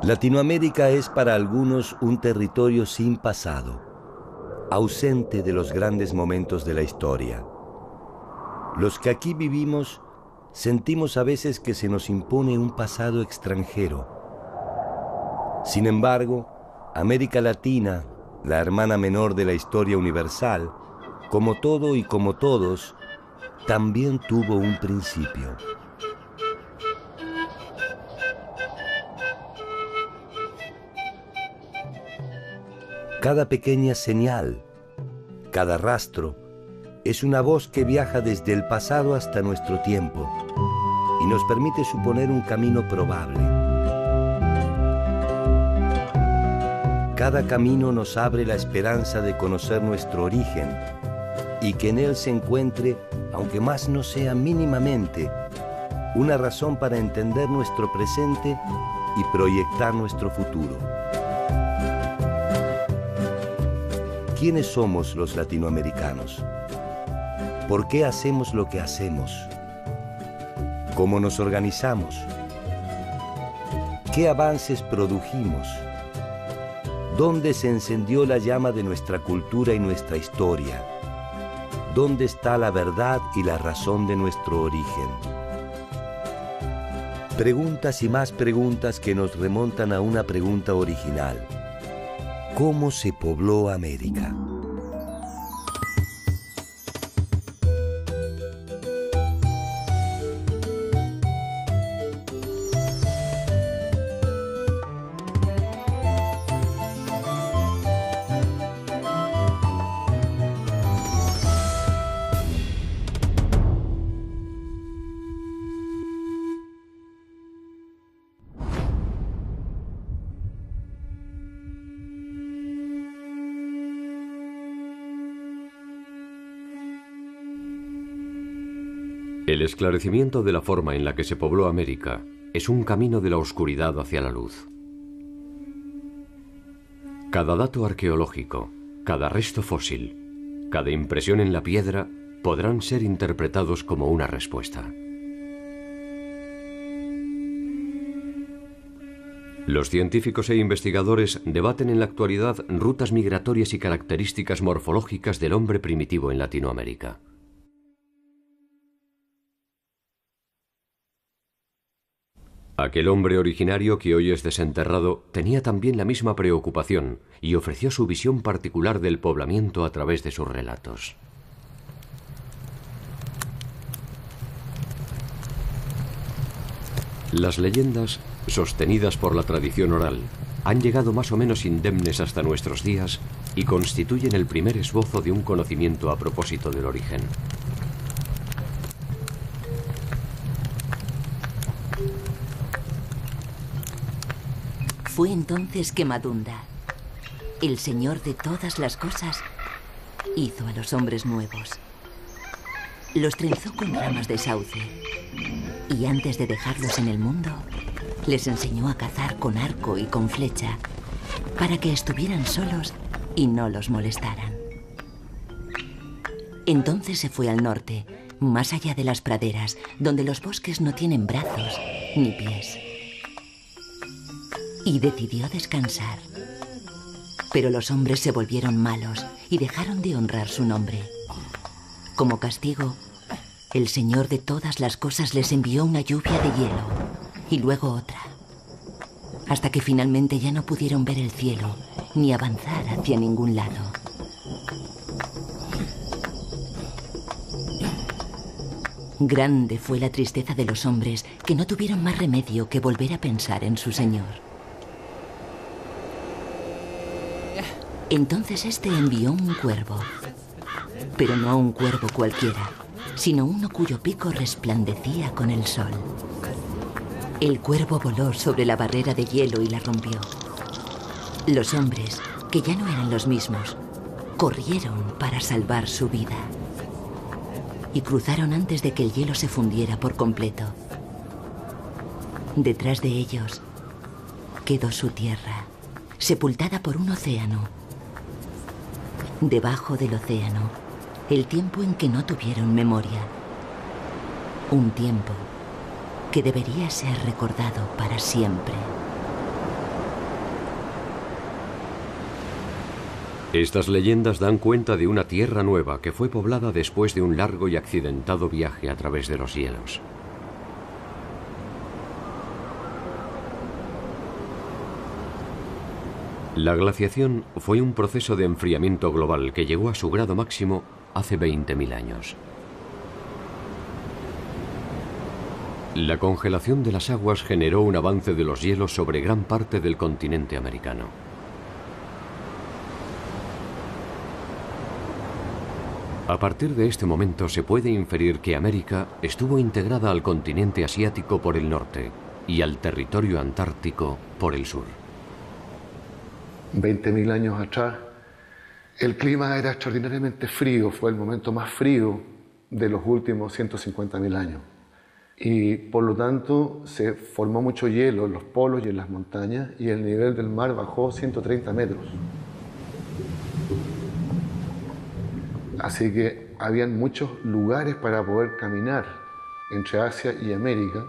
Latinoamérica es para algunos un territorio sin pasado, ausente de los grandes momentos de la historia. Los que aquí vivimos sentimos a veces que se nos impone un pasado extranjero. Sin embargo, América Latina, la hermana menor de la historia universal, como todo y como todos, también tuvo un principio. Cada pequeña señal, cada rastro, es una voz que viaja desde el pasado hasta nuestro tiempo y nos permite suponer un camino probable. Cada camino nos abre la esperanza de conocer nuestro origen y que en él se encuentre, aunque más no sea mínimamente, una razón para entender nuestro presente y proyectar nuestro futuro. ¿Quiénes somos los latinoamericanos? ¿Por qué hacemos lo que hacemos? ¿Cómo nos organizamos? ¿Qué avances produjimos? ¿Dónde se encendió la llama de nuestra cultura y nuestra historia? ¿Dónde está la verdad y la razón de nuestro origen? Preguntas y más preguntas que nos remontan a una pregunta original. ¿Cómo se pobló América? El esclarecimiento de la forma en la que se pobló América es un camino de la oscuridad hacia la luz. Cada dato arqueológico, cada resto fósil, cada impresión en la piedra podrán ser interpretados como una respuesta. Los científicos e investigadores debaten en la actualidad rutas migratorias y características morfológicas del hombre primitivo en Latinoamérica. Aquel hombre originario que hoy es desenterrado tenía también la misma preocupación y ofreció su visión particular del poblamiento a través de sus relatos. Las leyendas, sostenidas por la tradición oral, han llegado más o menos indemnes hasta nuestros días y constituyen el primer esbozo de un conocimiento a propósito del origen. Fue entonces que Madunda, el señor de todas las cosas, hizo a los hombres nuevos. Los trenzó con ramas de sauce y antes de dejarlos en el mundo, les enseñó a cazar con arco y con flecha para que estuvieran solos y no los molestaran. Entonces se fue al norte, más allá de las praderas, donde los bosques no tienen brazos ni pies. Y decidió descansar. Pero los hombres se volvieron malos y dejaron de honrar su nombre. Como castigo, el Señor de todas las cosas les envió una lluvia de hielo y luego otra, hasta que finalmente ya no pudieron ver el cielo ni avanzar hacia ningún lado. Grande fue la tristeza de los hombres, que no tuvieron más remedio que volver a pensar en su Señor. Entonces este envió un cuervo, pero no un cuervo cualquiera, sino uno cuyo pico resplandecía con el sol. El cuervo voló sobre la barrera de hielo y la rompió. Los hombres, que ya no eran los mismos, corrieron para salvar su vida y cruzaron antes de que el hielo se fundiera por completo. Detrás de ellos quedó su tierra, sepultada por un océano. Debajo del océano, el tiempo en que no tuvieron memoria. Un tiempo que debería ser recordado para siempre. Estas leyendas dan cuenta de una tierra nueva que fue poblada después de un largo y accidentado viaje a través de los hielos. La glaciación fue un proceso de enfriamiento global que llegó a su grado máximo hace 20.000 años. La congelación de las aguas generó un avance de los hielos sobre gran parte del continente americano. A partir de este momento se puede inferir que América estuvo integrada al continente asiático por el norte y al territorio antártico por el sur. 20.000 años atrás, el clima era extraordinariamente frío, fue el momento más frío de los últimos 150.000 años. Y por lo tanto se formó mucho hielo en los polos y en las montañas y el nivel del mar bajó 130 metros. Así que habían muchos lugares para poder caminar entre Asia y América,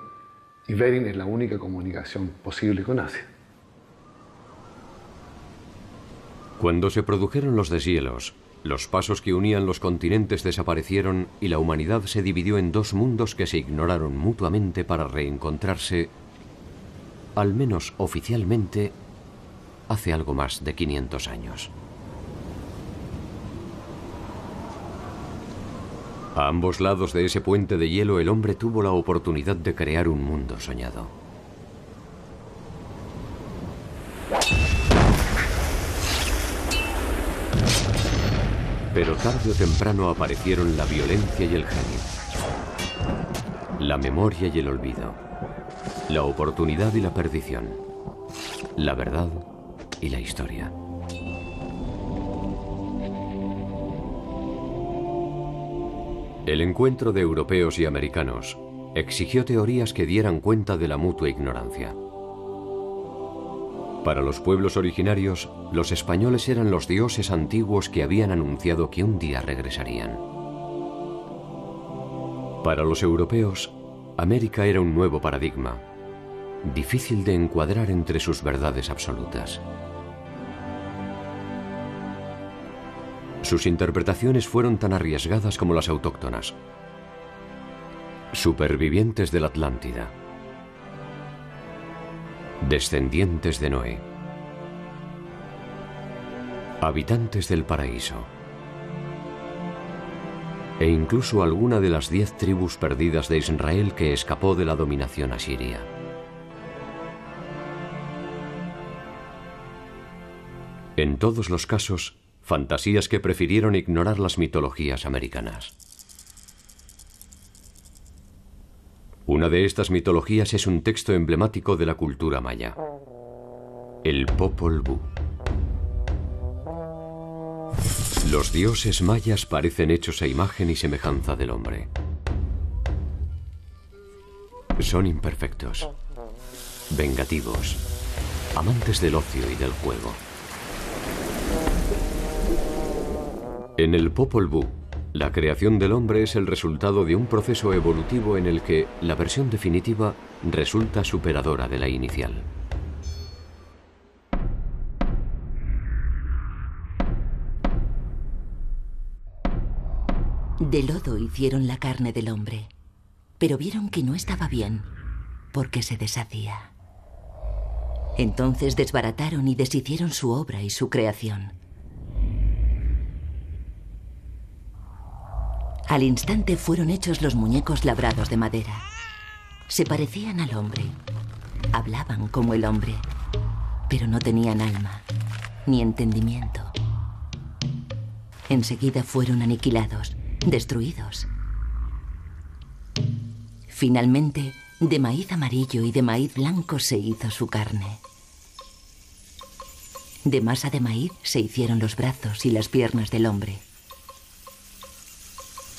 y Bering es la única comunicación posible con Asia. Cuando se produjeron los deshielos, los pasos que unían los continentes desaparecieron y la humanidad se dividió en dos mundos que se ignoraron mutuamente para reencontrarse, al menos oficialmente, hace algo más de 500 años. A ambos lados de ese puente de hielo el hombre tuvo la oportunidad de crear un mundo soñado. Pero tarde o temprano aparecieron la violencia y el genio, la memoria y el olvido, la oportunidad y la perdición, la verdad y la historia. El encuentro de europeos y americanos exigió teorías que dieran cuenta de la mutua ignorancia. Para los pueblos originarios, los españoles eran los dioses antiguos que habían anunciado que un día regresarían. Para los europeos, América era un nuevo paradigma, difícil de encuadrar entre sus verdades absolutas. Sus interpretaciones fueron tan arriesgadas como las autóctonas. Supervivientes de la Atlántida, descendientes de Noé, habitantes del paraíso, e incluso alguna de las 10 tribus perdidas de Israel que escapó de la dominación asiria. En todos los casos, fantasías que prefirieron ignorar las mitologías americanas. Una de estas mitologías es un texto emblemático de la cultura maya, el Popol Vuh. Los dioses mayas parecen hechos a imagen y semejanza del hombre. Son imperfectos, vengativos, amantes del ocio y del juego. En el Popol Vuh, la creación del hombre es el resultado de un proceso evolutivo en el que la versión definitiva resulta superadora de la inicial. De lodo hicieron la carne del hombre, pero vieron que no estaba bien, porque se deshacía. Entonces desbarataron y deshicieron su obra y su creación. Al instante fueron hechos los muñecos labrados de madera. Se parecían al hombre, hablaban como el hombre, pero no tenían alma, ni entendimiento. Enseguida fueron aniquilados, destruidos. Finalmente, de maíz amarillo y de maíz blanco se hizo su carne. De masa de maíz se hicieron los brazos y las piernas del hombre.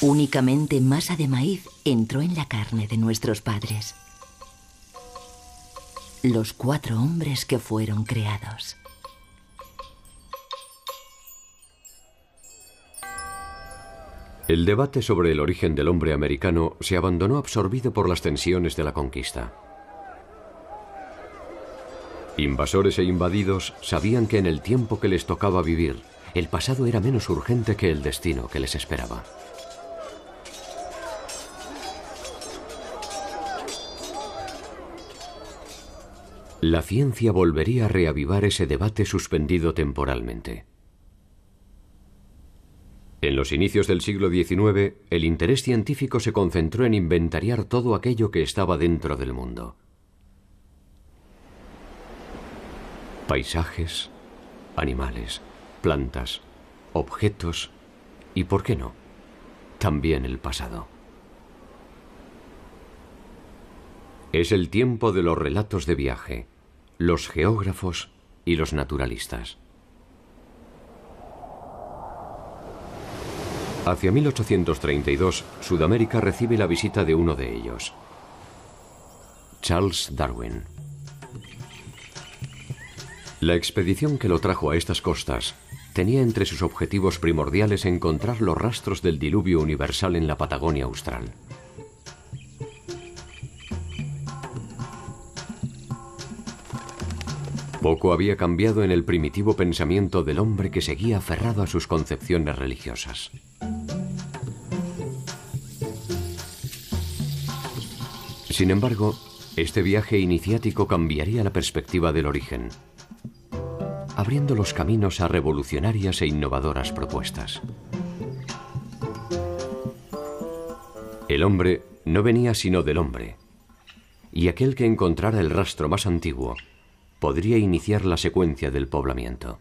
Únicamente masa de maíz entró en la carne de nuestros padres. Los 4 hombres que fueron creados. El debate sobre el origen del hombre americano se abandonó absorbido por las tensiones de la conquista. Invasores e invadidos sabían que en el tiempo que les tocaba vivir el pasado era menos urgente que el destino que les esperaba. La ciencia volvería a reavivar ese debate suspendido temporalmente. En los inicios del siglo XIX, el interés científico se concentró en inventariar todo aquello que estaba dentro del mundo. Paisajes, animales, plantas, objetos y, ¿por qué no?, también el pasado. Es el tiempo de los relatos de viaje, los geógrafos y los naturalistas. Hacia 1832, Sudamérica recibe la visita de uno de ellos, Charles Darwin. La expedición que lo trajo a estas costas tenía entre sus objetivos primordiales encontrar los rastros del diluvio universal en la Patagonia austral. Poco había cambiado en el primitivo pensamiento del hombre que seguía aferrado a sus concepciones religiosas. Sin embargo, este viaje iniciático cambiaría la perspectiva del origen, abriendo los caminos a revolucionarias e innovadoras propuestas. El hombre no venía sino del hombre, y aquel que encontrara el rastro más antiguo podría iniciar la secuencia del poblamiento.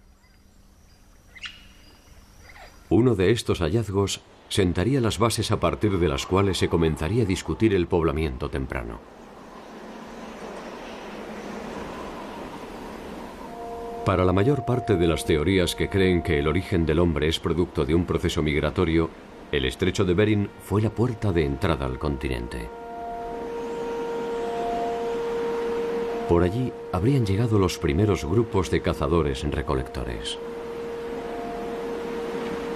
Uno de estos hallazgos sentaría las bases a partir de las cuales se comenzaría a discutir el poblamiento temprano. Para la mayor parte de las teorías que creen que el origen del hombre es producto de un proceso migratorio, el estrecho de Bering fue la puerta de entrada al continente. Por allí habrían llegado los primeros grupos de cazadores-recolectores.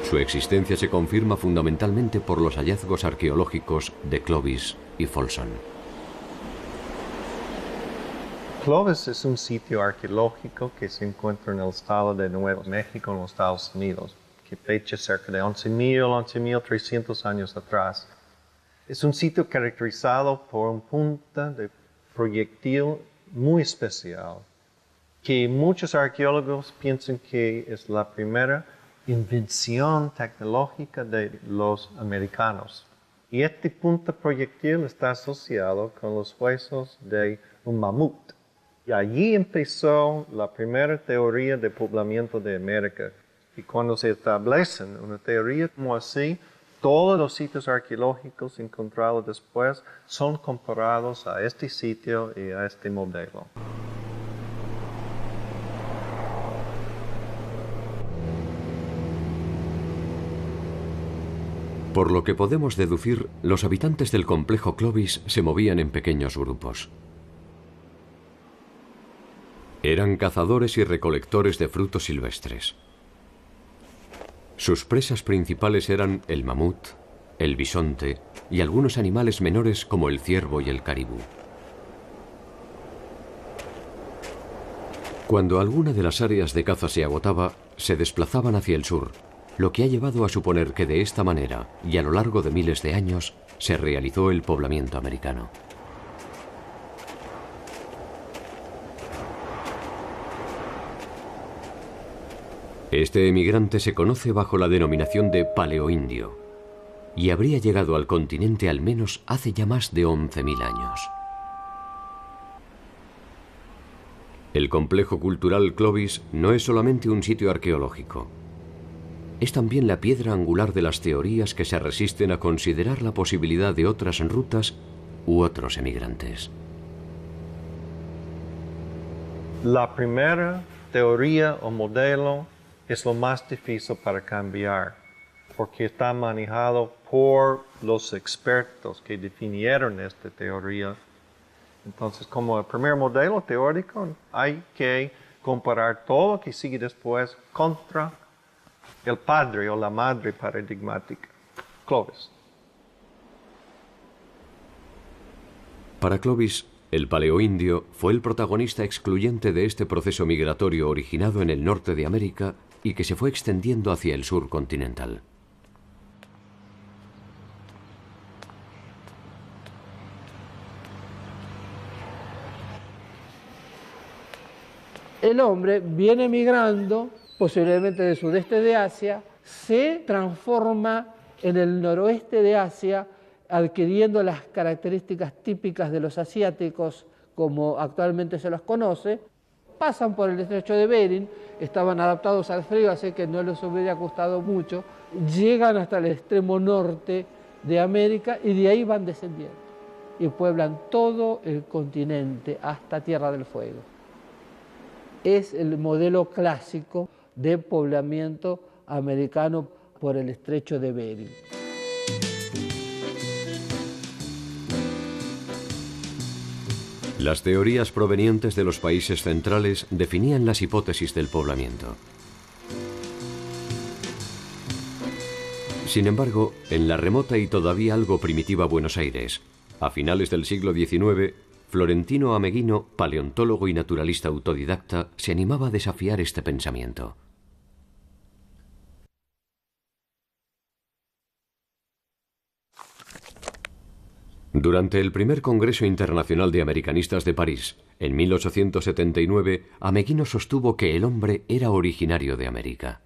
Su existencia se confirma fundamentalmente por los hallazgos arqueológicos de Clovis y Folsom. Clovis es un sitio arqueológico que se encuentra en el estado de Nuevo México, en los Estados Unidos, que fecha cerca de 11.300 años atrás. Es un sitio caracterizado por un punta de proyectil muy especial, que muchos arqueólogos piensan que es la primera invención tecnológica de los americanos. Y este punta proyectil está asociado con los huesos de un mamut. Y allí empezó la primera teoría de poblamiento de América. Y cuando se establece una teoría como así, todos los sitios arqueológicos encontrados después son comparados a este sitio y a este modelo. Por lo que podemos deducir, los habitantes del complejo Clovis se movían en pequeños grupos. Eran cazadores y recolectores de frutos silvestres. Sus presas principales eran el mamut, el bisonte y algunos animales menores como el ciervo y el caribú. Cuando alguna de las áreas de caza se agotaba, se desplazaban hacia el sur, lo que ha llevado a suponer que de esta manera, y a lo largo de miles de años, se realizó el poblamiento americano. Este emigrante se conoce bajo la denominación de paleoindio y habría llegado al continente al menos hace ya más de 11.000 años. El complejo cultural Clovis no es solamente un sitio arqueológico. Es también la piedra angular de las teorías que se resisten a considerar la posibilidad de otras rutas u otros emigrantes. La primera teoría o modelo es lo más difícil para cambiar, porque está manejado por los expertos que definieron esta teoría. Entonces, como el primer modelo teórico, hay que comparar todo lo que sigue después contra el padre o la madre paradigmática, Clovis. Para Clovis, el paleoindio fue el protagonista excluyente de este proceso migratorio originado en el norte de América y que se fue extendiendo hacia el sur continental. El hombre viene migrando, posiblemente del sudeste de Asia, se transforma en el noroeste de Asia, adquiriendo las características típicas de los asiáticos, como actualmente se los conoce. Pasan por el estrecho de Bering, estaban adaptados al frío, así que no les hubiera costado mucho. Llegan hasta el extremo norte de América y de ahí van descendiendo. Y pueblan todo el continente hasta Tierra del Fuego. Es el modelo clásico de poblamiento americano por el estrecho de Bering. Las teorías provenientes de los países centrales definían las hipótesis del poblamiento. Sin embargo, en la remota y todavía algo primitiva Buenos Aires, a finales del siglo XIX, Florentino Ameghino, paleontólogo y naturalista autodidacta, se animaba a desafiar este pensamiento. Durante el primer Congreso Internacional de Americanistas de París, en 1879, Ameghino sostuvo que el hombre era originario de América.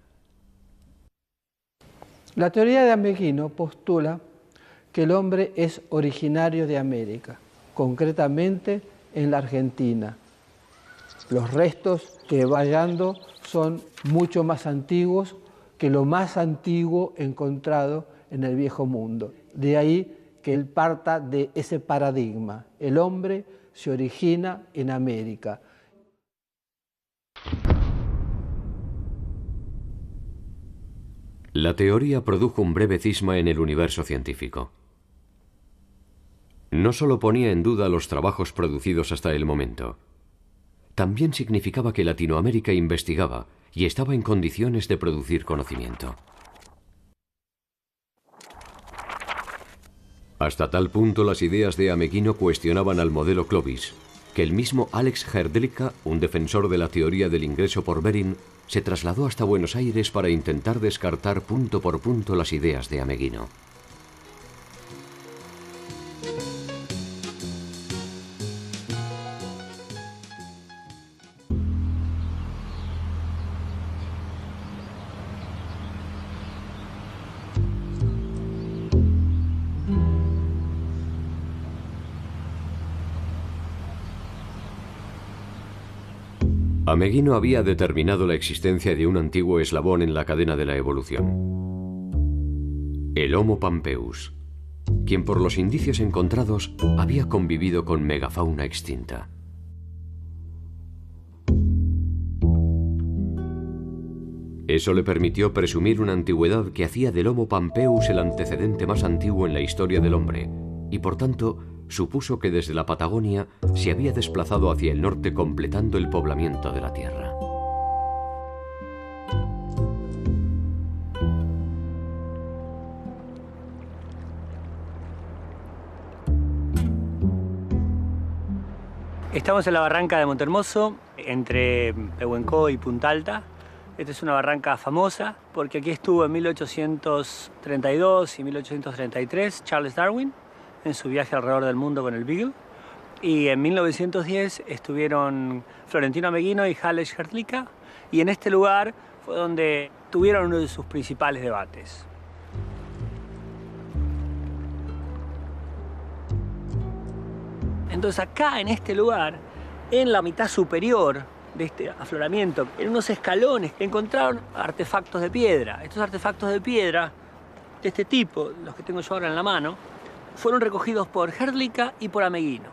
La teoría de Ameghino postula que el hombre es originario de América, concretamente en la Argentina. Los restos que va hallando son mucho más antiguos que lo más antiguo encontrado en el Viejo Mundo. De ahí que él parta de ese paradigma. El hombre se origina en América. La teoría produjo un breve cisma en el universo científico. No solo ponía en duda los trabajos producidos hasta el momento, también significaba que Latinoamérica investigaba y estaba en condiciones de producir conocimiento. Hasta tal punto las ideas de Ameghino cuestionaban al modelo Clovis, que el mismo Alex Hrdlicka, un defensor de la teoría del ingreso por Bering, se trasladó hasta Buenos Aires para intentar descartar punto por punto las ideas de Ameghino. Ameghino había determinado la existencia de un antiguo eslabón en la cadena de la evolución, el Homo pampeus, quien por los indicios encontrados había convivido con megafauna extinta. Eso le permitió presumir una antigüedad que hacía del Homo pampeus el antecedente más antiguo en la historia del hombre, y por tanto supuso que desde la Patagonia se había desplazado hacia el norte completando el poblamiento de la Tierra. Estamos en la barranca de Montehermoso, entre Pehuenco y Punta Alta. Esta es una barranca famosa porque aquí estuvo en 1832 y 1833 Charles Darwin en su viaje alrededor del mundo con el Beagle. Y en 1910 estuvieron Florentino Ameghino y Alex Hrdlicka, y en este lugar fue donde tuvieron uno de sus principales debates. Entonces acá, en este lugar, en la mitad superior de este afloramiento, en unos escalones, encontraron artefactos de piedra. Estos artefactos de piedra, de este tipo, los que tengo yo ahora en la mano, fueron recogidos por Hrdlicka y por Ameghino.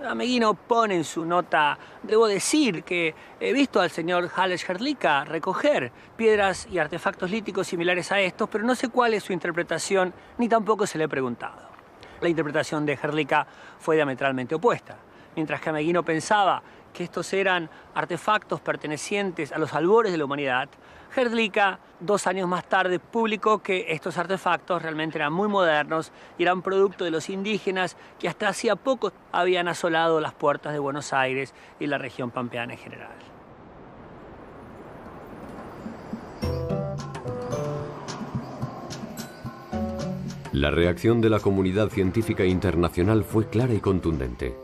Ameghino pone en su nota: debo decir que he visto al señor Alex Hrdlicka recoger piedras y artefactos líticos similares a estos, pero no sé cuál es su interpretación, ni tampoco se le he preguntado. La interpretación de Hrdlicka fue diametralmente opuesta. Mientras que Ameghino pensaba que estos eran artefactos pertenecientes a los albores de la humanidad, Hrdlicka, 2 años más tarde, publicó que estos artefactos realmente eran muy modernos y eran producto de los indígenas que hasta hacía poco habían asolado las puertas de Buenos Aires y la región pampeana en general. La reacción de la comunidad científica internacional fue clara y contundente.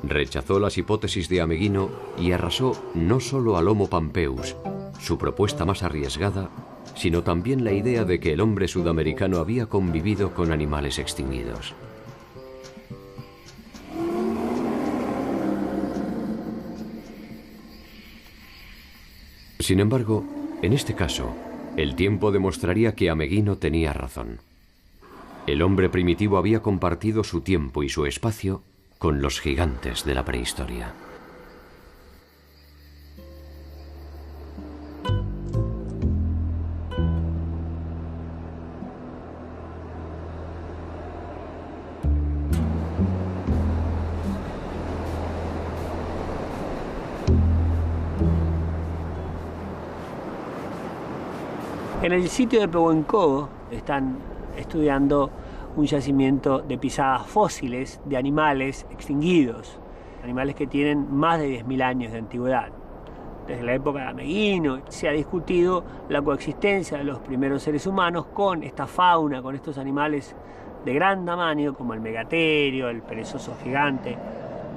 Rechazó las hipótesis de Ameghino y arrasó no solo al Homo pampeus, su propuesta más arriesgada, sino también la idea de que el hombre sudamericano había convivido con animales extinguidos. Sin embargo, en este caso, el tiempo demostraría que Ameghino tenía razón. El hombre primitivo había compartido su tiempo y su espacio con los gigantes de la prehistoria. En el sitio de Pehuencogo están estudiando un yacimiento de pisadas fósiles de animales extinguidos, animales que tienen más de 10.000 años de antigüedad. Desde la época de Ameghino se ha discutido la coexistencia de los primeros seres humanos con esta fauna, con estos animales de gran tamaño como el megaterio, el perezoso gigante,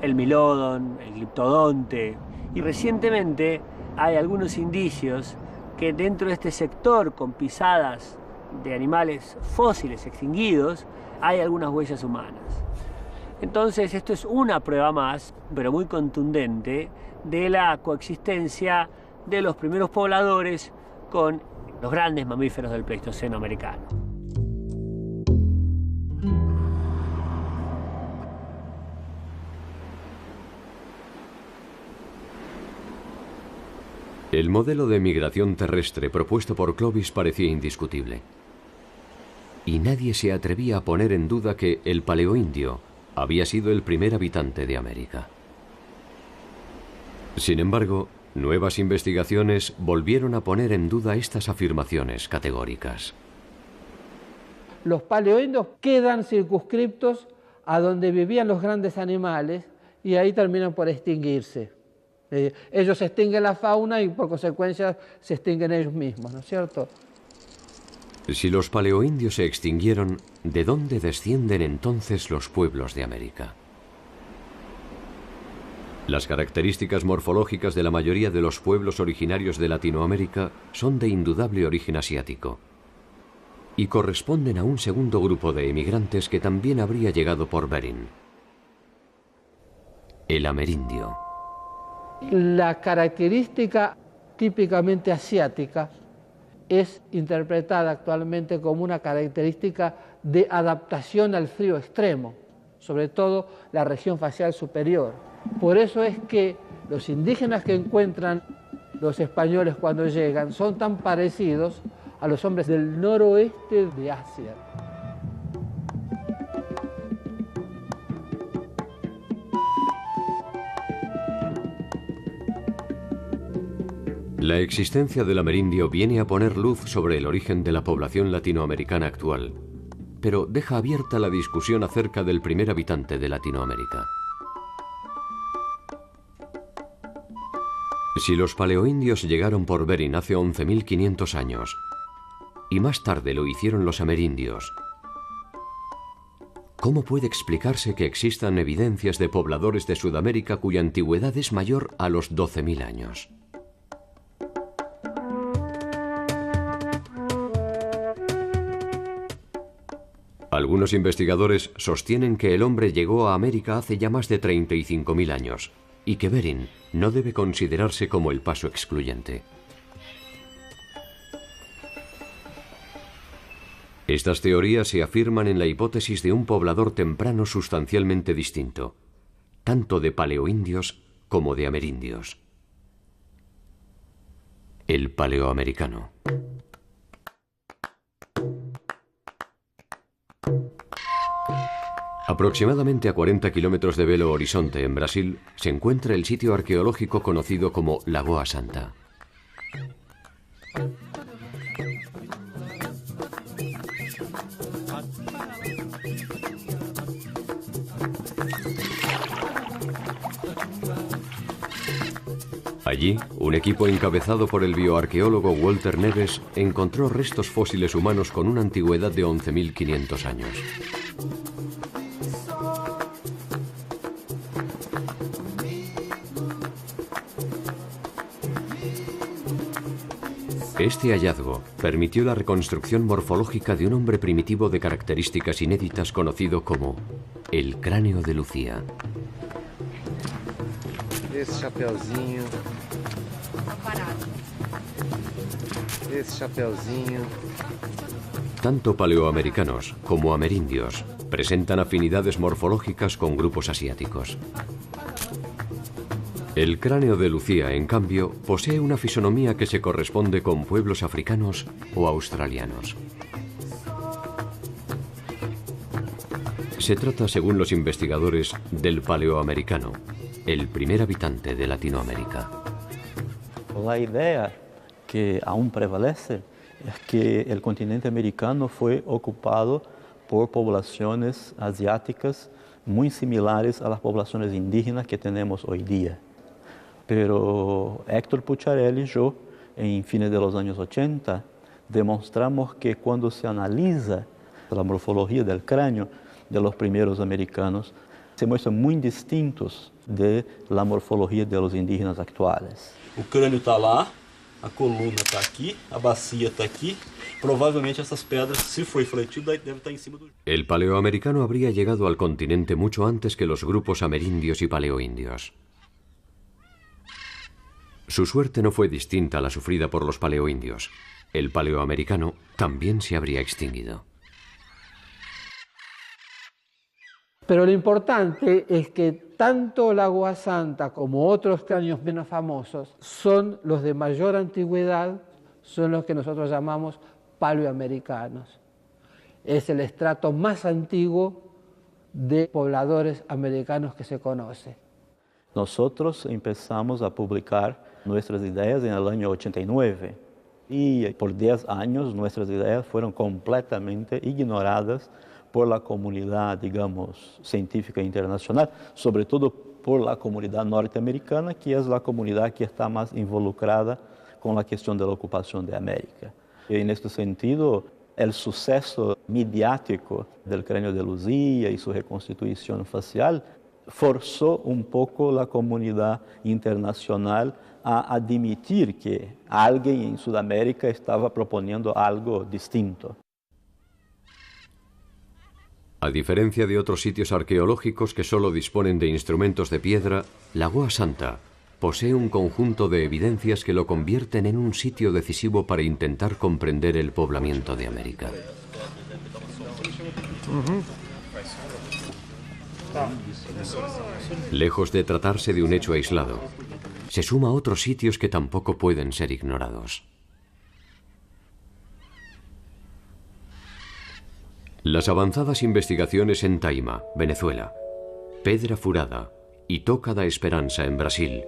el milodon, el gliptodonte. Y recientemente hay algunos indicios que dentro de este sector con pisadas de animales fósiles extinguidos hay algunas huellas humanas. Entonces esto es una prueba más, pero muy contundente, de la coexistencia de los primeros pobladores con los grandes mamíferos del Pleistoceno americano. El modelo de migración terrestre propuesto por Clovis parecía indiscutible. Y nadie se atrevía a poner en duda que el paleoindio había sido el primer habitante de América. Sin embargo, nuevas investigaciones volvieron a poner en duda estas afirmaciones categóricas. Los paleoindios quedan circunscriptos a donde vivían los grandes animales y ahí terminan por extinguirse. Ellos extinguen la fauna y por consecuencia se extinguen ellos mismos, ¿no es cierto? Si los paleoindios se extinguieron, ¿de dónde descienden entonces los pueblos de América? Las características morfológicas de la mayoría de los pueblos originarios de Latinoamérica son de indudable origen asiático y corresponden a un segundo grupo de emigrantes que también habría llegado por Bering: el amerindio. La característica típicamente asiática es interpretada actualmente como una característica de adaptación al frío extremo, sobre todo la región facial superior. Por eso es que los indígenas que encuentran los españoles cuando llegan son tan parecidos a los hombres del noroeste de Asia. La existencia del amerindio viene a poner luz sobre el origen de la población latinoamericana actual, pero deja abierta la discusión acerca del primer habitante de Latinoamérica. Si los paleoindios llegaron por Bering hace 11.500 años, y más tarde lo hicieron los amerindios, ¿cómo puede explicarse que existan evidencias de pobladores de Sudamérica cuya antigüedad es mayor a los 12.000 años? Algunos investigadores sostienen que el hombre llegó a América hace ya más de 35.000 años y que Bering no debe considerarse como el paso excluyente. Estas teorías se afirman en la hipótesis de un poblador temprano sustancialmente distinto, tanto de paleoindios como de amerindios: el paleoamericano. Aproximadamente a 40 kilómetros de Belo Horizonte, en Brasil, se encuentra el sitio arqueológico conocido como Lagoa Santa. Allí, un equipo encabezado por el bioarqueólogo Walter Neves encontró restos fósiles humanos con una antigüedad de 11.500 años. Este hallazgo permitió la reconstrucción morfológica de un hombre primitivo de características inéditas conocido como el cráneo de Lucía. Esse chapeuzinho. Esse chapeuzinho. Tanto paleoamericanos como amerindios presentan afinidades morfológicas con grupos asiáticos. El cráneo de Lucía, en cambio, posee una fisonomía que se corresponde con pueblos africanos o australianos. Se trata, según los investigadores, del paleoamericano, el primer habitante de Latinoamérica. La idea que aún prevalece es que el continente americano fue ocupado por poblaciones asiáticas muy similares a las poblaciones indígenas que tenemos hoy día. Pero Héctor Pucciarelli y yo, en fines de los años 80, demostramos que cuando se analiza la morfología del cráneo de los primeros americanos, se muestran muy distintos de la morfología de los indígenas actuales. O crânio está lá, a coluna está aqui, a bacia está aqui. Provavelmente essas pedras, se foi fletido, deve estar em cima do... El paleoamericano habría llegado al continente mucho antes que los grupos amerindios y paleoindios. Su suerte no fue distinta a la sufrida por los paleoindios. El paleoamericano también se habría extinguido. Pero lo importante es que tanto la Lagoa Santa como otros cráneos menos famosos son los de mayor antigüedad, son los que nosotros llamamos paleoamericanos. Es el estrato más antiguo de pobladores americanos que se conoce. Nosotros empezamos a publicar nuestras ideas en el año 89 y por 10 años nuestras ideas fueron completamente ignoradas por la comunidad, digamos, científica internacional, sobre todo por la comunidad norteamericana, que es la comunidad que está más involucrada con la cuestión de la ocupación de América. Y en este sentido, el suceso mediático del cráneo de Lucía y su reconstitución facial forzó un poco la comunidad internacional a admitir que alguien en Sudamérica estaba proponiendo algo distinto. A diferencia de otros sitios arqueológicos que solo disponen de instrumentos de piedra, Lagoa Santa posee un conjunto de evidencias que lo convierten en un sitio decisivo para intentar comprender el poblamiento de América. Lejos de tratarse de un hecho aislado, se suma a otros sitios que tampoco pueden ser ignorados. Las avanzadas investigaciones en Taima, Venezuela, Pedra Furada y Toca da Esperança en Brasil,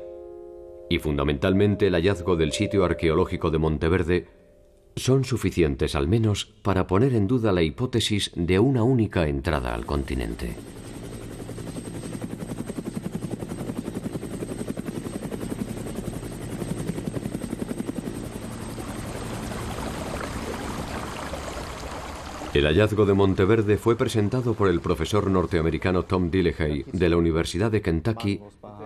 y fundamentalmente el hallazgo del sitio arqueológico de Monteverde, son suficientes al menos para poner en duda la hipótesis de una única entrada al continente. El hallazgo de Monteverde fue presentado por el profesor norteamericano Tom Dillehay de la Universidad de Kentucky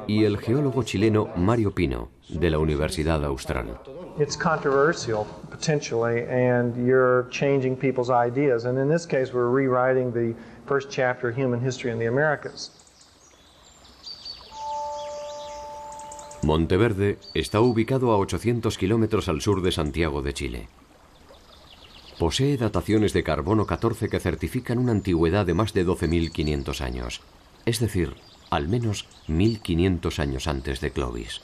y el geólogo chileno Mario Pino de la Universidad Austral. It's controversial, potentially, and you're changing people's ideas. And in this case, we're rewriting the first chapter of human history in the Americas. Monteverde está ubicado a 800 kilómetros al sur de Santiago de Chile. Posee dataciones de carbono 14 que certifican una antigüedad de más de 12.500 años, es decir, al menos 1.500 años antes de Clovis.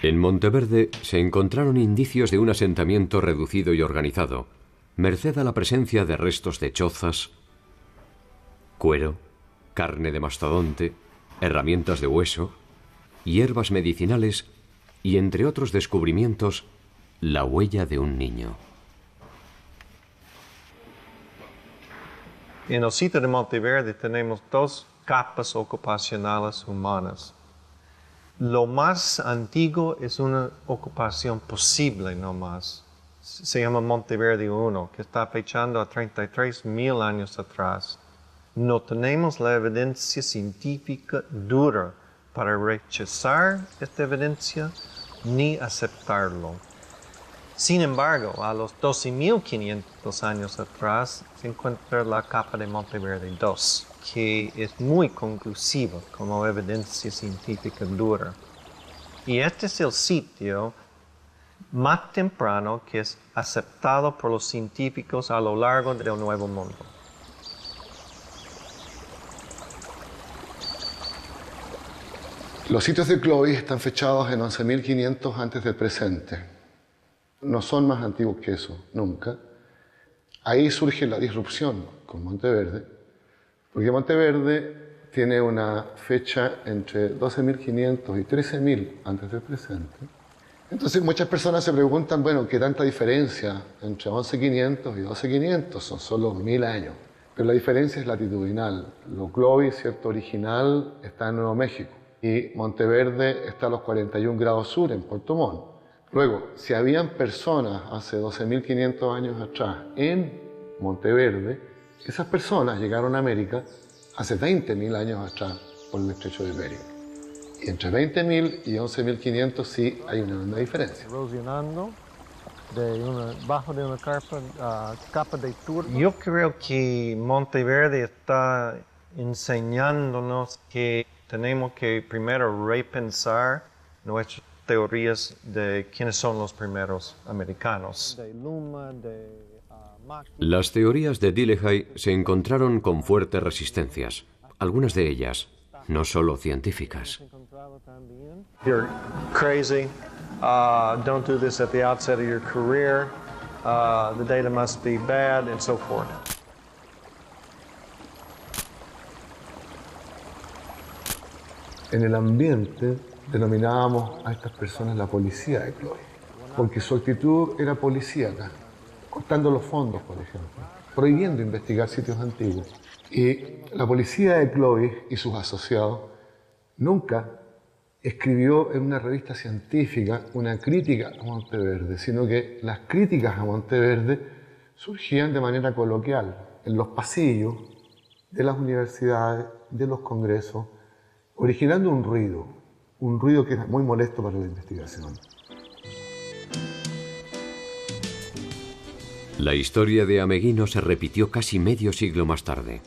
En Monteverde se encontraron indicios de un asentamiento reducido y organizado, merced a la presencia de restos de chozas, cuero, carne de mastodonte, herramientas de hueso hierbas medicinales y, entre otros descubrimientos, la huella de un niño. En el sitio de Monteverde tenemos dos capas ocupacionales humanas. Lo más antiguo es una ocupación posible nomás. Se llama Monteverde I, que está fechando a 33.000 años atrás. No tenemos la evidencia científica dura para rechazar esta evidencia ni aceptarlo. Sin embargo, a los 12.500 años atrás se encuentra la capa de Monteverde II, que es muy conclusiva como evidencia científica dura. Y este es el sitio más temprano que es aceptado por los científicos a lo largo del Nuevo Mundo. Los sitios de Clovis están fechados en 11.500 antes del presente. No son más antiguos que eso, nunca. Ahí surge la disrupción con Monteverde, porque Monteverde tiene una fecha entre 12.500 y 13.000 antes del presente. Entonces muchas personas se preguntan, bueno, ¿qué tanta diferencia entre 11.500 y 12.500? Son solo 1.000 años. Pero la diferencia es latitudinal. Lo Clovis, cierto, original, está en Nuevo México y Monteverde está a los 41 grados sur, en Puerto Montt. Luego, si habían personas hace 12.500 años atrás en Monteverde, esas personas llegaron a América hace 20.000 años atrás por el estrecho de Bering. Y entre 20.000 y 11.500 sí hay una enorme diferencia. Erosionando bajo de una capa de turba. Yo creo que Monteverde está enseñándonos que tenemos que primero repensar nuestras teorías de quiénes son los primeros americanos. Las teorías de Dillehay se encontraron con fuertes resistencias, algunas de ellas no solo científicas. You're crazy. Don't do this at the outset of your career. The data must be bad, and so forth. En el ambiente denominábamos a estas personas la policía de Clovis, porque su actitud era policíaca, cortando los fondos, por ejemplo, prohibiendo investigar sitios antiguos. Y la policía de Clovis y sus asociados nunca escribió en una revista científica una crítica a Monteverde, sino que las críticas a Monteverde surgían de manera coloquial, en los pasillos de las universidades, de los congresos, originando un ruido que era muy molesto para la investigación. La historia de Ameghino se repitió casi medio siglo más tarde.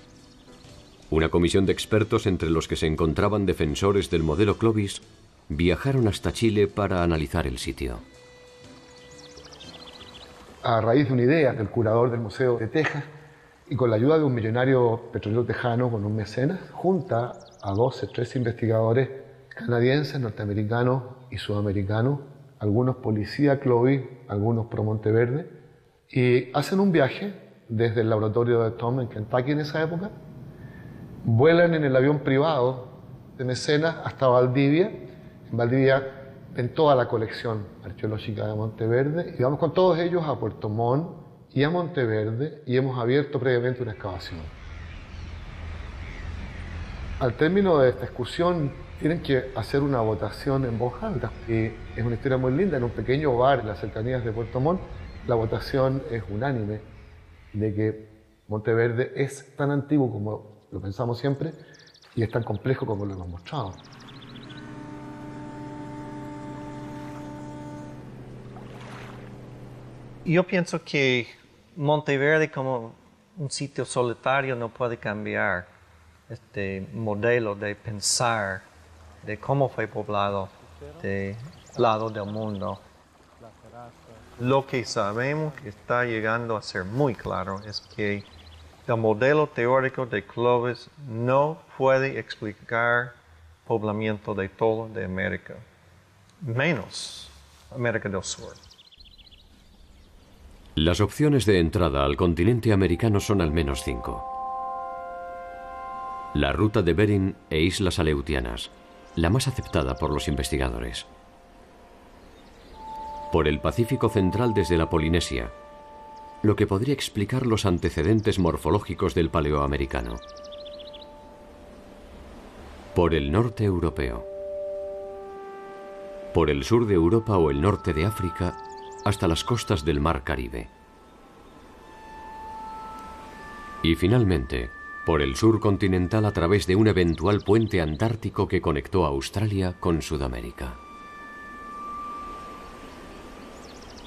Una comisión de expertos, entre los que se encontraban defensores del modelo Clovis, viajaron hasta Chile para analizar el sitio. A raíz de una idea del curador del Museo de Texas y con la ayuda de un millonario petrolero tejano con un mecenas, junta a 13 investigadores canadienses, norteamericanos y sudamericanos, algunos policía Clovis, algunos pro Monteverde, y hacen un viaje desde el laboratorio de Tom en Kentucky en esa época, vuelan en el avión privado de mecenas hasta Valdivia. En Valdivia ven toda la colección arqueológica de Monteverde y vamos con todos ellos a Puerto Montt y a Monteverde y hemos abierto previamente una excavación. Al término de esta excursión tienen que hacer una votación en voz alta y es una historia muy linda. En un pequeño bar en las cercanías de Puerto Montt la votación es unánime de que Monteverde es tan antiguo como lo pensamos siempre y es tan complejo como lo hemos mostrado. Yo pienso que Monteverde como un sitio solitario no puede cambiar este modelo de pensar de cómo fue poblado de lado del mundo. Lo que sabemos que está llegando a ser muy claro es que el modelo teórico de Clovis no puede explicar poblamiento de todo de América, menos América del Sur. Las opciones de entrada al continente americano son al menos 5. La ruta de Bering e Islas Aleutianas, la más aceptada por los investigadores. Por el Pacífico central desde la Polinesia, lo que podría explicar los antecedentes morfológicos del paleoamericano. Por el norte europeo. Por el sur de Europa o el norte de África hasta las costas del Mar Caribe. Y finalmente, por el sur continental a través de un eventual puente antártico que conectó a Australia con Sudamérica.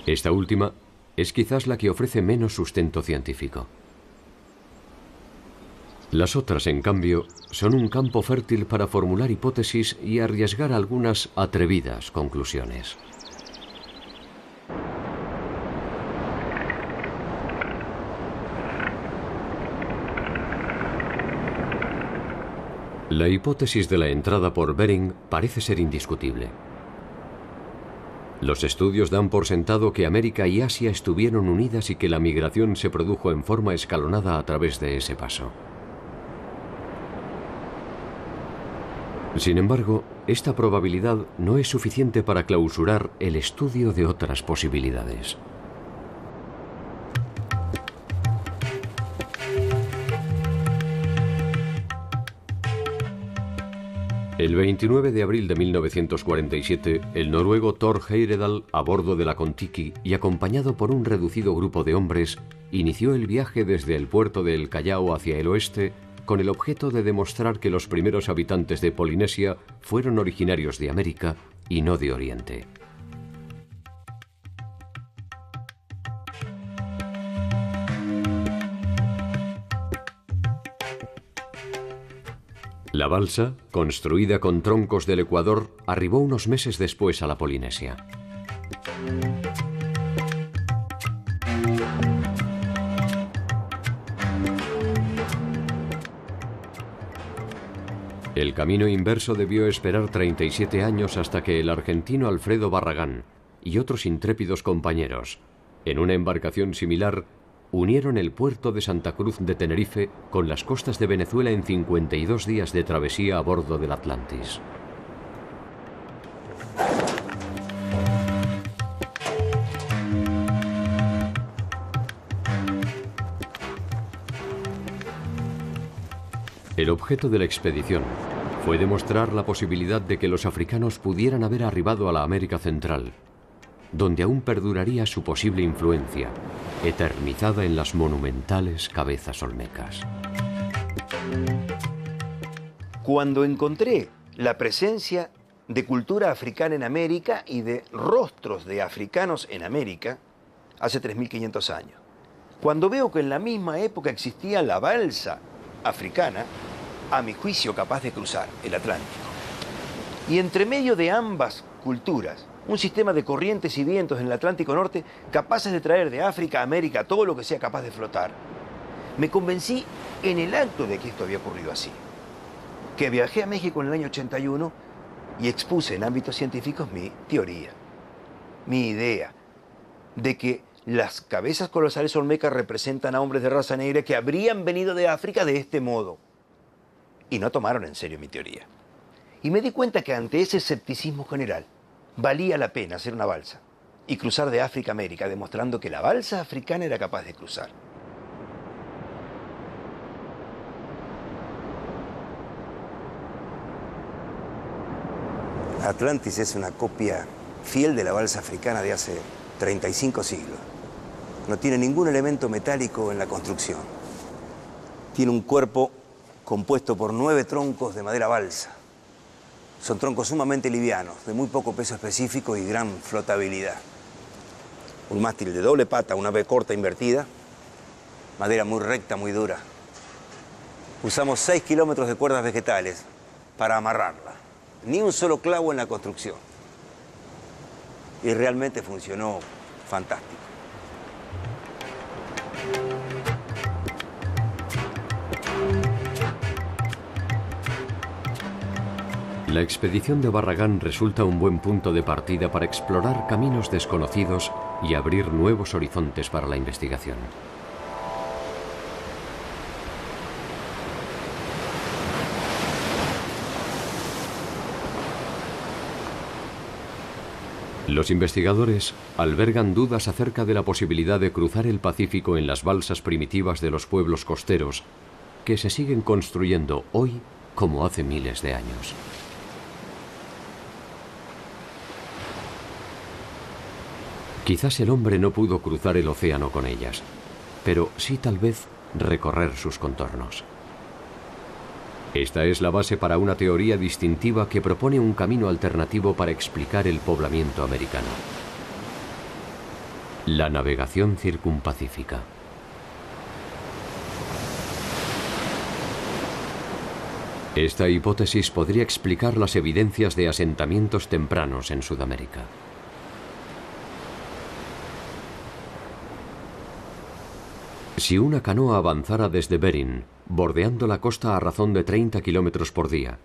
Esta última es quizás la que ofrece menos sustento científico. Las otras, en cambio, son un campo fértil para formular hipótesis y arriesgar algunas atrevidas conclusiones. La hipótesis de la entrada por Bering parece ser indiscutible. Los estudios dan por sentado que América y Asia estuvieron unidas y que la migración se produjo en forma escalonada a través de ese paso. Sin embargo, esta probabilidad no es suficiente para clausurar el estudio de otras posibilidades. El 29 de abril de 1947, el noruego Thor Heyerdahl, a bordo de la Kon-Tiki y acompañado por un reducido grupo de hombres, inició el viaje desde el puerto de El Callao hacia el oeste con el objeto de demostrar que los primeros habitantes de Polinesia fueron originarios de América y no de Oriente. La balsa, construida con troncos del Ecuador, arribó unos meses después a la Polinesia. El camino inverso debió esperar 37 años hasta que el argentino Alfredo Barragán y otros intrépidos compañeros, en una embarcación similar, unieron el puerto de Santa Cruz de Tenerife con las costas de Venezuela en 52 días de travesía a bordo del Atlantis. El objeto de la expedición fue demostrar la posibilidad de que los africanos pudieran haber arribado a la América Central, donde aún perduraría su posible influencia, eternizada en las monumentales cabezas olmecas. Cuando encontré la presencia de cultura africana en América y de rostros de africanos en América, hace 3.500 años, cuando veo que en la misma época existía la balsa africana, a mi juicio capaz de cruzar el Atlántico, y entre medio de ambas culturas, un sistema de corrientes y vientos en el Atlántico Norte capaces de traer de África a América todo lo que sea capaz de flotar, me convencí en el acto de que esto había ocurrido así. Que viajé a México en el año 81 y expuse en ámbitos científicos mi teoría, mi idea de que las cabezas colosales olmecas representan a hombres de raza negra que habrían venido de África de este modo. Y no tomaron en serio mi teoría. Y me di cuenta que ante ese escepticismo general, valía la pena hacer una balsa y cruzar de África a América, demostrando que la balsa africana era capaz de cruzar. Atlantis es una copia fiel de la balsa africana de hace 35 siglos. No tiene ningún elemento metálico en la construcción. Tiene un cuerpo compuesto por 9 troncos de madera balsa. Son troncos sumamente livianos, de muy poco peso específico y gran flotabilidad. Un mástil de doble pata, una B corta invertida, madera muy recta, muy dura. Usamos 6 kilómetros de cuerdas vegetales para amarrarla. Ni un solo clavo en la construcción. Y realmente funcionó fantástico. La expedición de Barragán resulta un buen punto de partida para explorar caminos desconocidos y abrir nuevos horizontes para la investigación. Los investigadores albergan dudas acerca de la posibilidad de cruzar el Pacífico en las balsas primitivas de los pueblos costeros, que se siguen construyendo hoy como hace miles de años. Quizás el hombre no pudo cruzar el océano con ellas, pero sí tal vez recorrer sus contornos. Esta es la base para una teoría distintiva que propone un camino alternativo para explicar el poblamiento americano: la navegación circumpacífica. Esta hipótesis podría explicar las evidencias de asentamientos tempranos en Sudamérica. Si una canoa avanzara desde Bering, bordeando la costa a razón de 30 kilómetros por día,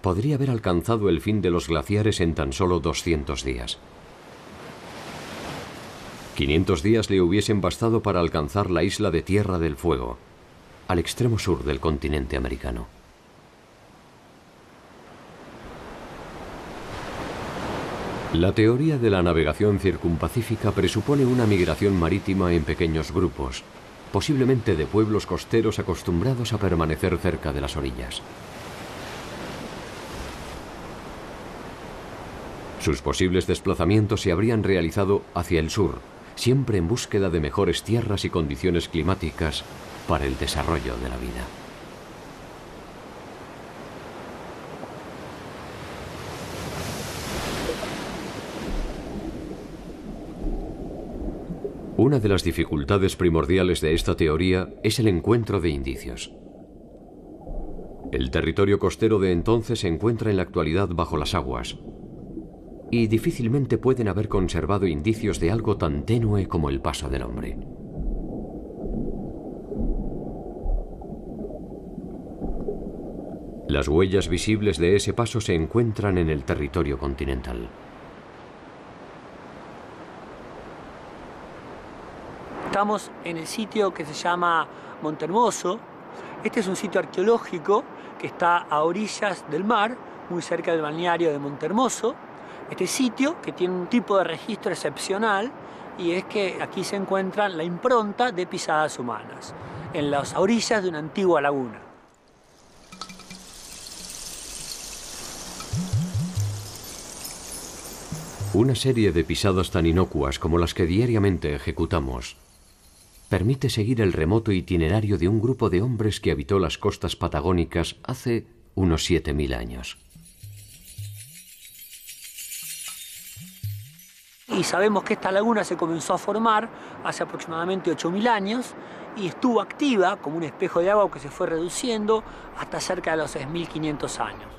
podría haber alcanzado el fin de los glaciares en tan solo 200 días. 500 días le hubiesen bastado para alcanzar la isla de Tierra del Fuego, al extremo sur del continente americano. La teoría de la navegación circumpacífica presupone una migración marítima en pequeños grupos, posiblemente de pueblos costeros acostumbrados a permanecer cerca de las orillas. Sus posibles desplazamientos se habrían realizado hacia el sur, siempre en búsqueda de mejores tierras y condiciones climáticas para el desarrollo de la vida. Una de las dificultades primordiales de esta teoría es el encuentro de indicios. El territorio costero de entonces se encuentra en la actualidad bajo las aguas, y difícilmente pueden haber conservado indicios de algo tan tenue como el paso del hombre. Las huellas visibles de ese paso se encuentran en el territorio continental. Estamos en el sitio que se llama Montehermoso. Este es un sitio arqueológico que está a orillas del mar, muy cerca del balneario de Montehermoso. Este sitio que tiene un tipo de registro excepcional, y es que aquí se encuentra la impronta de pisadas humanas, en las orillas de una antigua laguna. Una serie de pisadas tan inocuas como las que diariamente ejecutamos permite seguir el remoto itinerario de un grupo de hombres que habitó las costas patagónicas hace unos 7000 años. Y sabemos que esta laguna se comenzó a formar hace aproximadamente 8000 años y estuvo activa como un espejo de agua que se fue reduciendo hasta cerca de los 6500 años.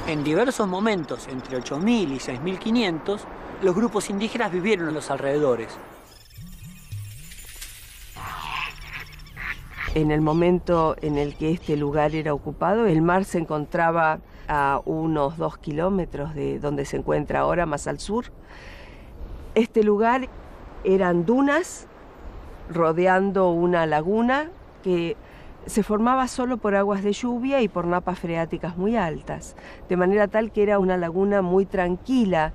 En diversos momentos, entre 8000 y 6500, los grupos indígenas vivieron en los alrededores. En el momento en el que este lugar era ocupado, el mar se encontraba a unos 2 kilómetros de donde se encuentra ahora, más al sur. Este lugar eran dunas rodeando una laguna que se formaba solo por aguas de lluvia y por napas freáticas muy altas, de manera tal que era una laguna muy tranquila.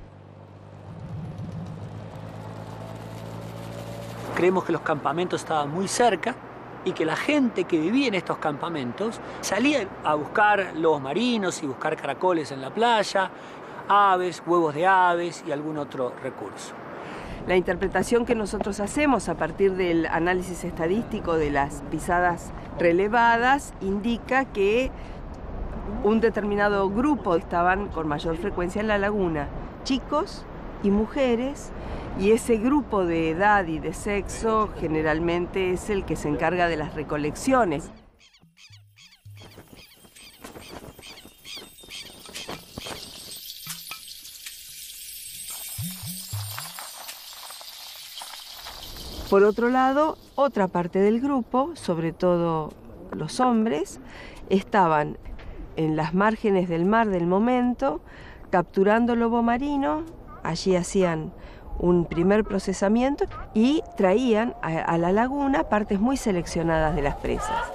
Creemos que los campamentos estaban muy cerca y que la gente que vivía en estos campamentos salía a buscar lobos marinos y buscar caracoles en la playa, aves, huevos de aves y algún otro recurso. La interpretación que nosotros hacemos a partir del análisis estadístico de las pisadas relevadas indica que un determinado grupo estaban con mayor frecuencia en la laguna, chicos y mujeres, y ese grupo de edad y de sexo generalmente es el que se encarga de las recolecciones. Por otro lado, otra parte del grupo, sobre todo los hombres, estaban en las márgenes del mar del momento, capturando lobo marino. Allí hacían un primer procesamiento y traían a la laguna partes muy seleccionadas de las presas.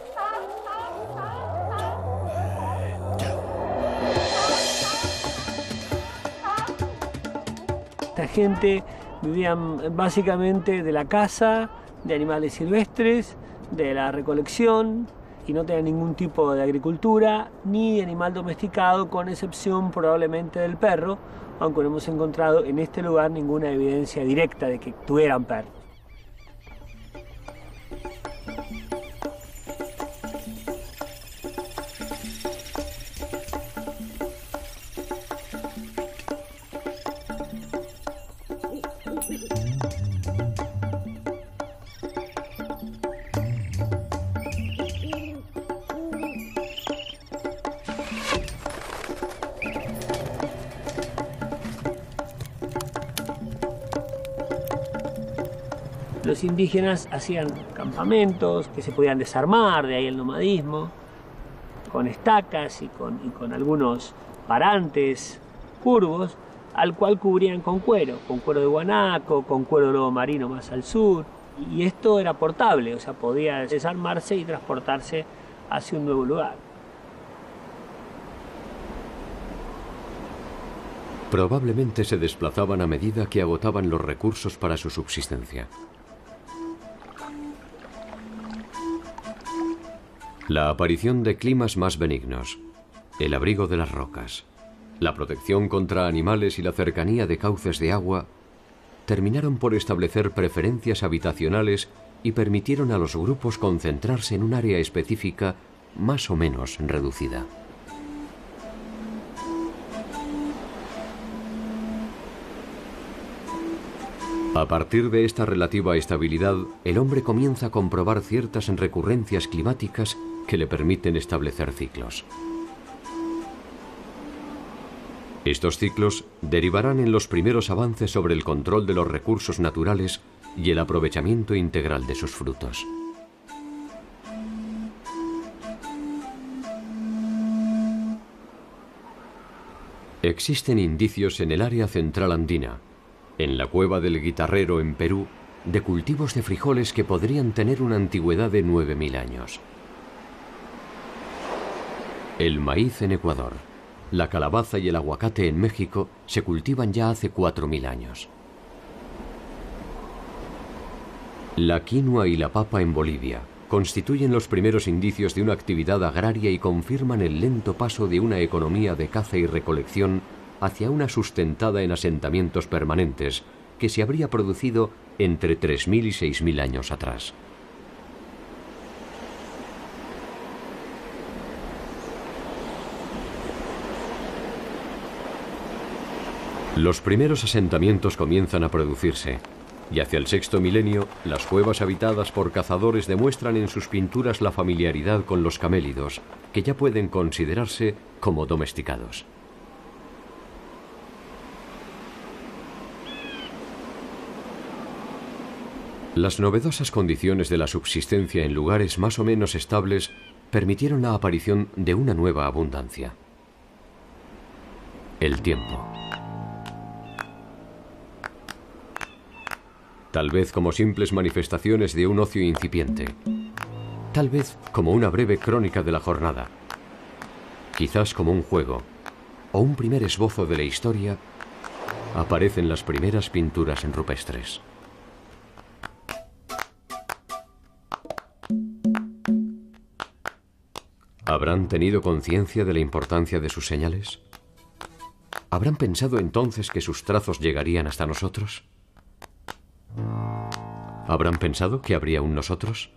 Esta gente vivía básicamente de la caza, de animales silvestres, de la recolección, y no tenían ningún tipo de agricultura ni de animal domesticado, con excepción probablemente del perro, aunque no hemos encontrado en este lugar ninguna evidencia directa de que tuvieran perro. Los indígenas hacían campamentos que se podían desarmar, de ahí el nomadismo, con estacas y con algunos parantes curvos, al cual cubrían con cuero de guanaco, con cuero de lobo marino más al sur. Y esto era portable, o sea, podía desarmarse y transportarse hacia un nuevo lugar. Probablemente se desplazaban a medida que agotaban los recursos para su subsistencia. La aparición de climas más benignos, el abrigo de las rocas, la protección contra animales y la cercanía de cauces de agua terminaron por establecer preferencias habitacionales y permitieron a los grupos concentrarse en un área específica más o menos reducida. A partir de esta relativa estabilidad, el hombre comienza a comprobar ciertas recurrencias climáticas que le permiten establecer ciclos. Estos ciclos derivarán en los primeros avances sobre el control de los recursos naturales y el aprovechamiento integral de sus frutos. Existen indicios en el área central andina, en la cueva del Guitarrero en Perú, de cultivos de frijoles que podrían tener una antigüedad de 9000 años. El maíz en Ecuador, la calabaza y el aguacate en México se cultivan ya hace 4000 años. La quinoa y la papa en Bolivia constituyen los primeros indicios de una actividad agraria y confirman el lento paso de una economía de caza y recolección hacia una sustentada en asentamientos permanentes que se habría producido entre 3000 y 6000 años atrás. Los primeros asentamientos comienzan a producirse, y hacia el sexto milenio, las cuevas habitadas por cazadores demuestran en sus pinturas la familiaridad con los camélidos, que ya pueden considerarse como domesticados. Las novedosas condiciones de la subsistencia en lugares más o menos estables permitieron la aparición de una nueva abundancia: el tiempo. Tal vez como simples manifestaciones de un ocio incipiente, tal vez como una breve crónica de la jornada, quizás como un juego o un primer esbozo de la historia, aparecen las primeras pinturas rupestres. ¿Habrán tenido conciencia de la importancia de sus señales? ¿Habrán pensado entonces que sus trazos llegarían hasta nosotros? ¿Habrán pensado que habría un nosotros?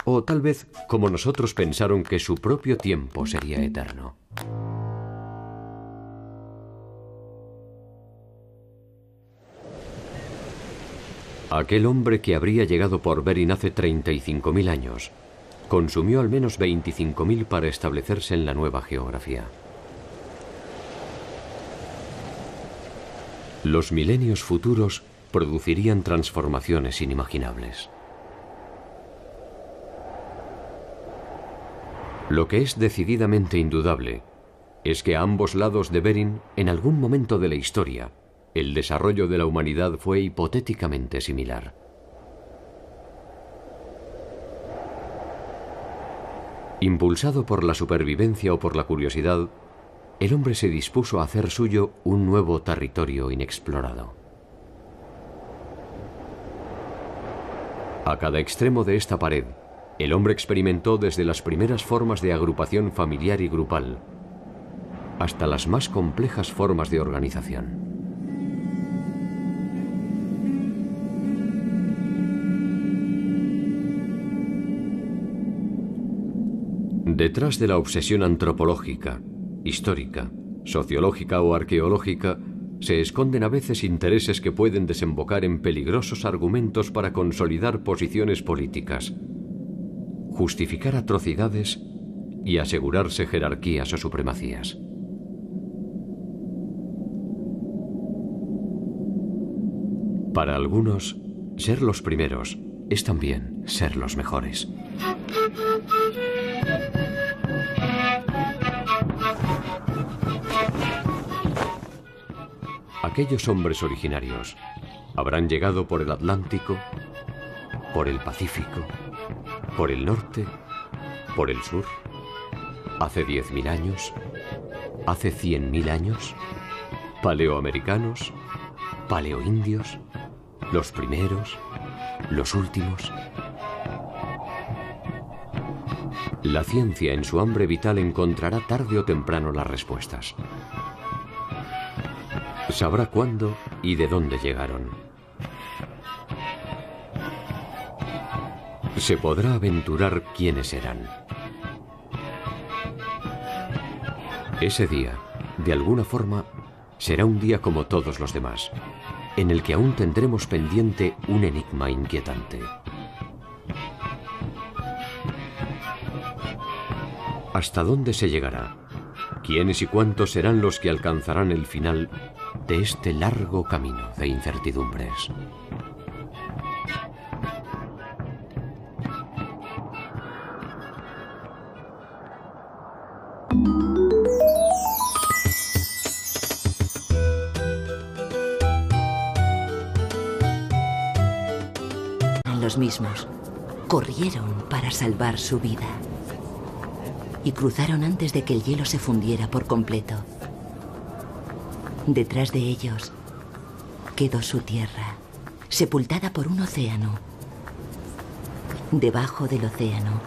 O tal vez, como nosotros, pensaron que su propio tiempo sería eterno. Aquel hombre que habría llegado por Bering hace 35.000 años consumió al menos 25.000 para establecerse en la nueva geografía. Los milenios futuros producirían transformaciones inimaginables. Lo que es decididamente indudable es que a ambos lados de Bering, en algún momento de la historia, el desarrollo de la humanidad fue hipotéticamente similar. Impulsado por la supervivencia o por la curiosidad, el hombre se dispuso a hacer suyo un nuevo territorio inexplorado. A cada extremo de esta pared, el hombre experimentó desde las primeras formas de agrupación familiar y grupal hasta las más complejas formas de organización. Detrás de la obsesión antropológica, histórica, sociológica o arqueológica, se esconden a veces intereses que pueden desembocar en peligrosos argumentos para consolidar posiciones políticas, justificar atrocidades y asegurarse jerarquías o supremacías. Para algunos, ser los primeros es también ser los mejores. Aquellos hombres originarios habrán llegado por el Atlántico, por el Pacífico, por el norte, por el sur, hace 10.000 años, hace 100.000 años, paleoamericanos, paleoindios, los primeros, los últimos. La ciencia en su hambre vital encontrará tarde o temprano las respuestas. Sabrá cuándo y de dónde llegaron. Se podrá aventurar quiénes eran. Ese día, de alguna forma, será un día como todos los demás, en el que aún tendremos pendiente un enigma inquietante. ¿Hasta dónde se llegará? ¿Quiénes y cuántos serán los que alcanzarán el final de este largo camino de incertidumbres? Los mismos corrieron para salvar su vida y cruzaron antes de que el hielo se fundiera por completo. Detrás de ellos quedó su tierra, sepultada por un océano. Debajo del océano,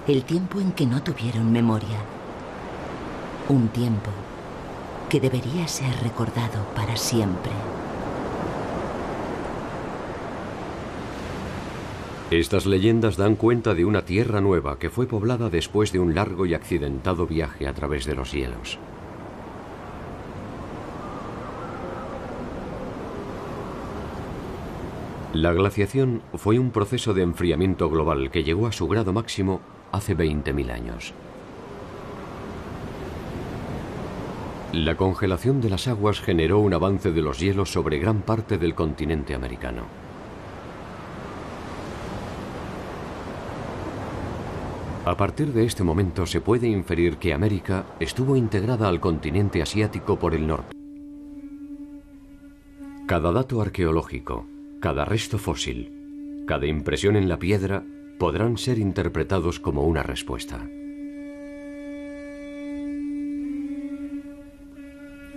el tiempo en que no tuvieron memoria. Un tiempo que debería ser recordado para siempre. Estas leyendas dan cuenta de una tierra nueva que fue poblada después de un largo y accidentado viaje a través de los hielos. La glaciación fue un proceso de enfriamiento global que llegó a su grado máximo hace 20.000 años. La congelación de las aguas generó un avance de los hielos sobre gran parte del continente americano. A partir de este momento se puede inferir que América estuvo integrada al continente asiático por el norte. Cada dato arqueológico, cada resto fósil, cada impresión en la piedra podrán ser interpretados como una respuesta.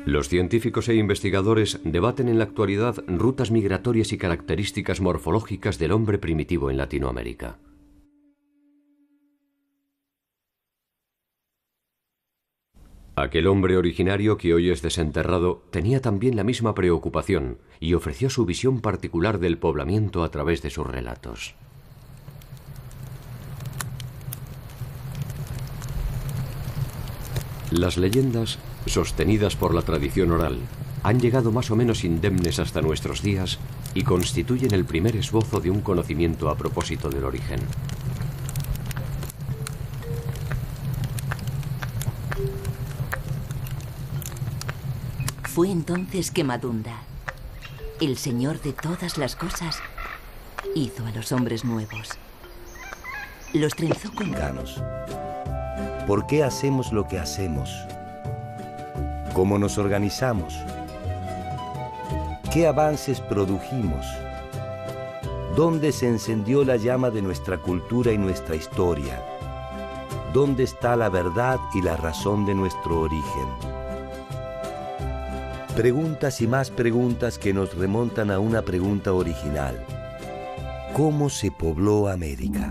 Los científicos e investigadores debaten en la actualidad rutas migratorias y características morfológicas del hombre primitivo en Latinoamérica. Aquel hombre originario que hoy es desenterrado tenía también la misma preocupación y ofreció su visión particular del poblamiento a través de sus relatos. Las leyendas, sostenidas por la tradición oral, han llegado más o menos indemnes hasta nuestros días y constituyen el primer esbozo de un conocimiento a propósito del origen. Fue entonces que Madunda, el Señor de todas las cosas, hizo a los hombres nuevos. Los trenzó con ganos. ¿Por qué hacemos lo que hacemos? ¿Cómo nos organizamos? ¿Qué avances produjimos? ¿Dónde se encendió la llama de nuestra cultura y nuestra historia? ¿Dónde está la verdad y la razón de nuestro origen? Preguntas y más preguntas que nos remontan a una pregunta original. ¿Cómo se pobló América?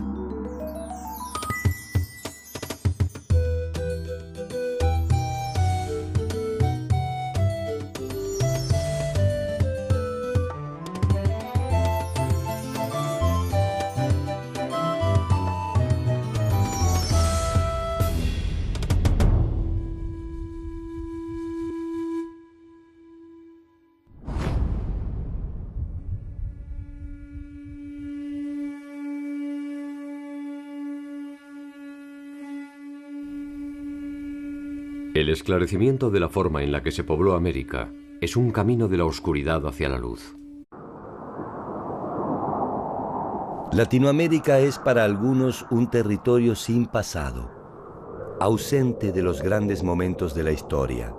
El esclarecimiento de la forma en la que se pobló América es un camino de la oscuridad hacia la luz. Latinoamérica es para algunos un territorio sin pasado, ausente de los grandes momentos de la historia.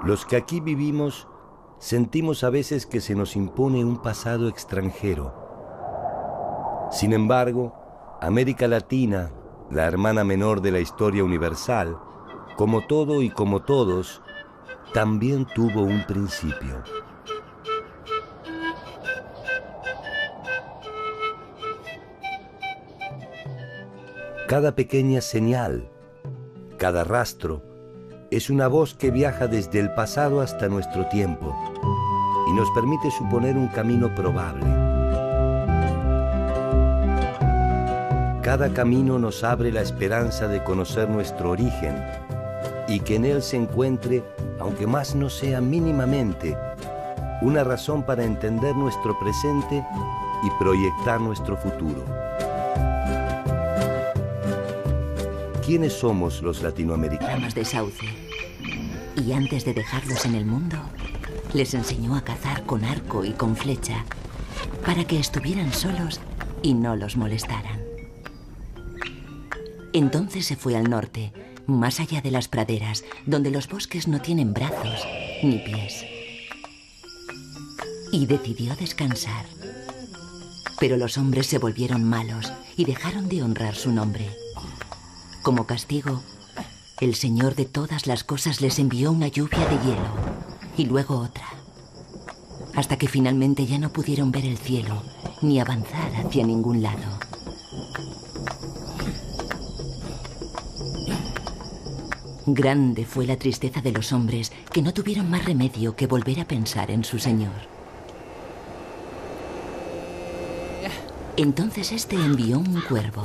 Los que aquí vivimos sentimos a veces que se nos impone un pasado extranjero. Sin embargo, América Latina, la hermana menor de la historia universal, como todo y como todos, también tuvo un principio. Cada pequeña señal, cada rastro, es una voz que viaja desde el pasado hasta nuestro tiempo y nos permite suponer un camino probable. Cada camino nos abre la esperanza de conocer nuestro origen y que en él se encuentre, aunque más no sea mínimamente, una razón para entender nuestro presente y proyectar nuestro futuro. ¿Quiénes somos los latinoamericanos? Ramas de sauce. Y antes de dejarlos en el mundo, les enseñó a cazar con arco y con flecha, para que estuvieran solos y no los molestaran. Entonces se fue al norte, más allá de las praderas, donde los bosques no tienen brazos ni pies. Y decidió descansar. Pero los hombres se volvieron malos y dejaron de honrar su nombre. Como castigo, el Señor de todas las cosas les envió una lluvia de hielo y luego otra, hasta que finalmente ya no pudieron ver el cielo ni avanzar hacia ningún lado. Grande fue la tristeza de los hombres, que no tuvieron más remedio que volver a pensar en su Señor. Entonces este envió un cuervo,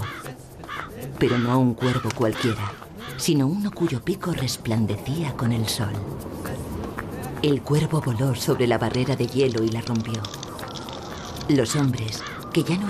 pero no un cuervo cualquiera, sino uno cuyo pico resplandecía con el sol. El cuervo voló sobre la barrera de hielo y la rompió. Los hombres, que ya no